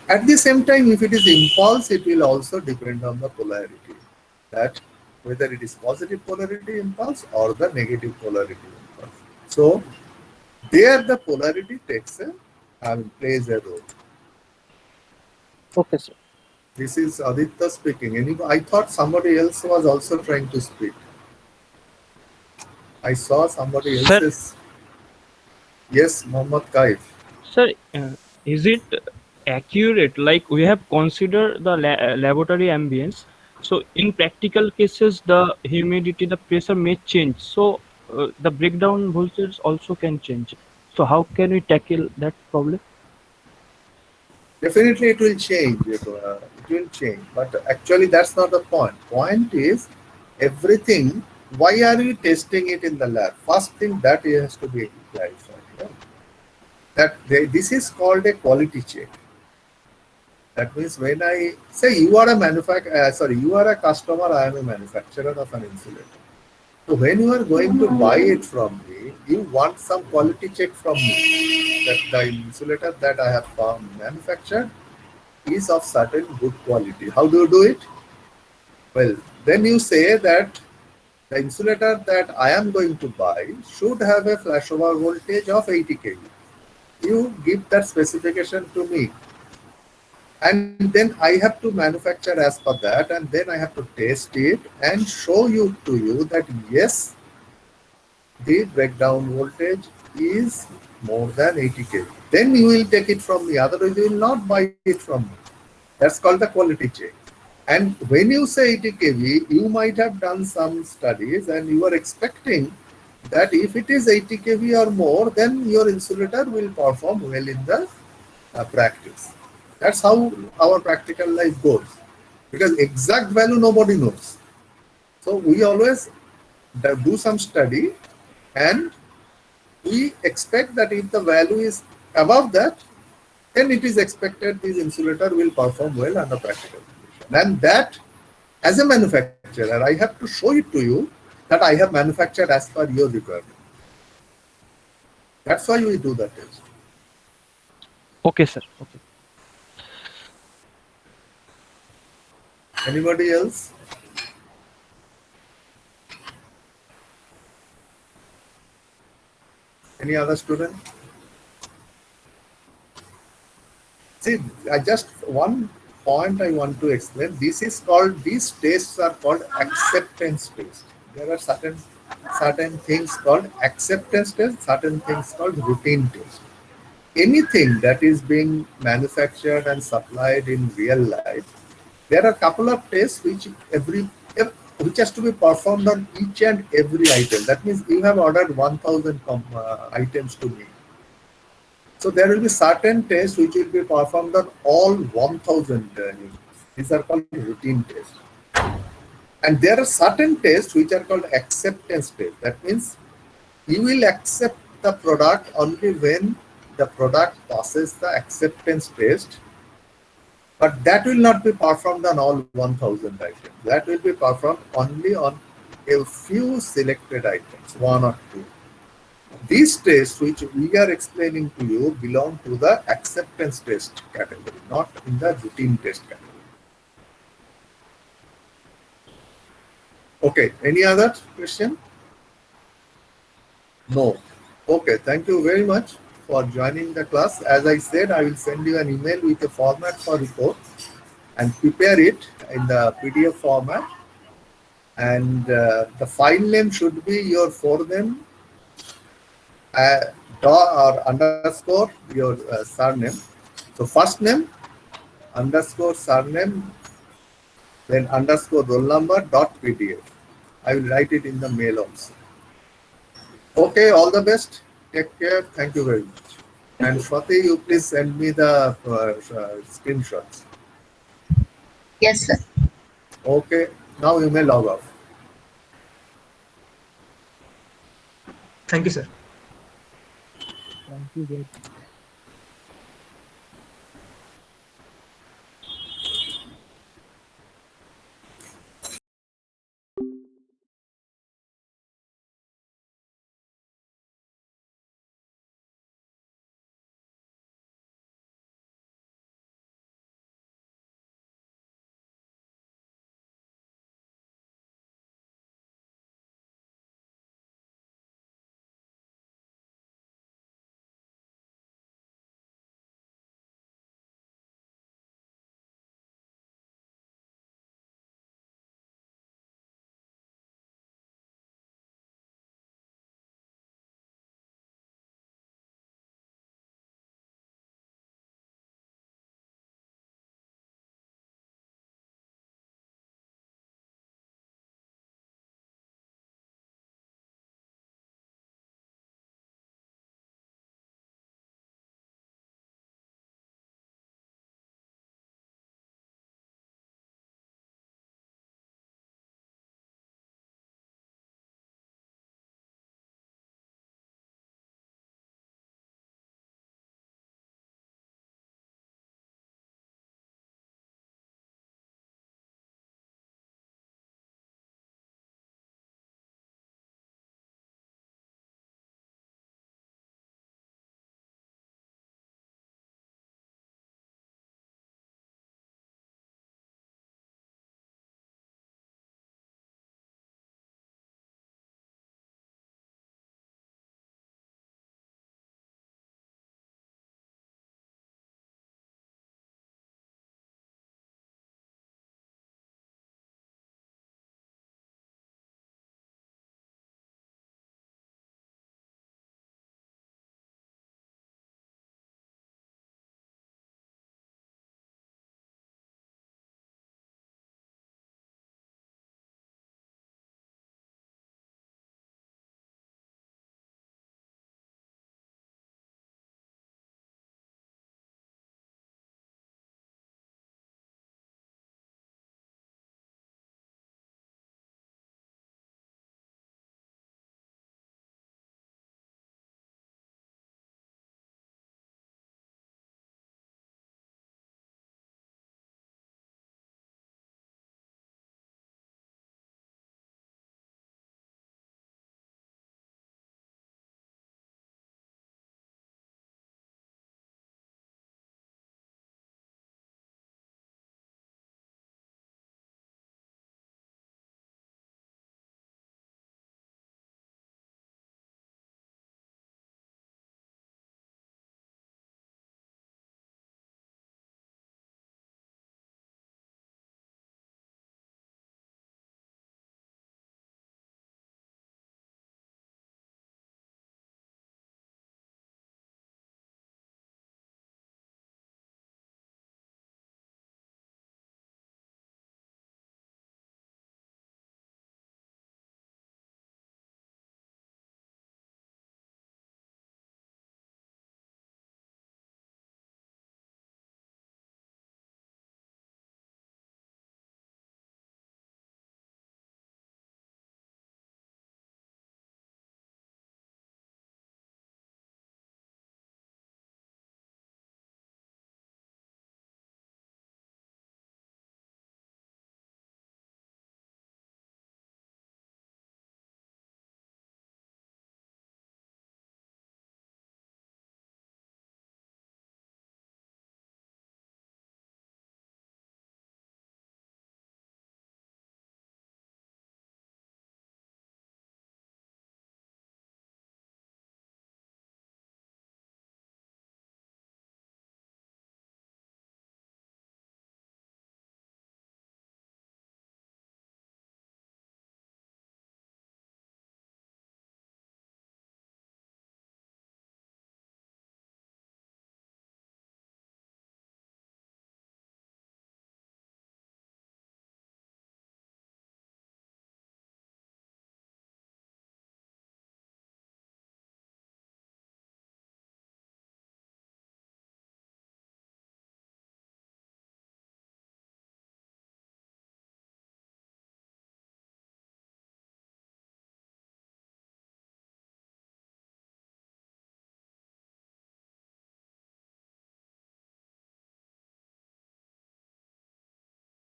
At the same time, if it is impulse, it will also depend on the polarity, that whether it is positive polarity impulse or the negative polarity impulse. So there the polarity plays a role. Okay, sir. This is Aditya speaking. I thought somebody else was also trying to speak. I saw somebody Sir, else's. Yes, Mohammad Kaif. sir, is it accurate? Like we have considered the laboratory ambience. So in practical cases, the humidity, the pressure may change. So the breakdown voltage also can change. So how can we tackle that problem? Definitely, it will change. It will change. But actually, that's not the point. Point is everything. Why are we testing it in the lab? First thing that has to be clarified. This is called a quality check. That means when I say you are you are a customer, I am a manufacturer of an insulator. So when you are going to buy it from me, you want some quality check from me that the insulator that I have manufactured is of certain good quality. How do you do it? Well, then you say that the insulator that I am going to buy should have a flashover voltage of 80 kV. You give that specification to me, and then I have to manufacture as per that, and then I have to test it and show you that yes, the breakdown voltage is more than 80 kV. Then you will take it from me, otherwise you will not buy it from me. That's called the quality check. And when you say 80 kV, you might have done some studies and you are expecting that if it is 80 kV or more, then your insulator will perform well in the practice. That's how our practical life goes. Because exact value nobody knows. So we always do some study and we expect that if the value is above that, then it is expected this insulator will perform well under practical condition. And that, as a manufacturer, I have to show it to you that I have manufactured as per your requirement. That's why we do that test. Okay, sir. Okay. Anybody else? Any other student? See, I just one point I want to explain. These tests are called acceptance tests. There are certain things called acceptance tests, certain things called routine tests. Anything that is being manufactured and supplied in real life, there are a couple of tests which has to be performed on each and every item. That means you have ordered 1,000 items to me. So there will be certain tests which will be performed on all 1,000 units. These are called routine tests. And there are certain tests which are called acceptance tests. That means you will accept the product only when the product passes the acceptance test. But that will not be performed on all 1,000 items. That will be performed only on a few selected items, one or two. These tests which we are explaining to you belong to the acceptance test category, not in the routine test category. Okay, any other question? No. Okay, thank you very much for joining the class. As I said, I will send you an email with a format for report and prepare it in the PDF format. And the file name should be your forename or underscore your surname. So first name underscore surname, then underscore roll number dot PDF. I will write it in the mail also. Okay, all the best. Take care. Thank you very much. And Swati, you please send me the screenshots. Yes, sir. Okay, now you may log off. Thank you, sir. Thank you very much.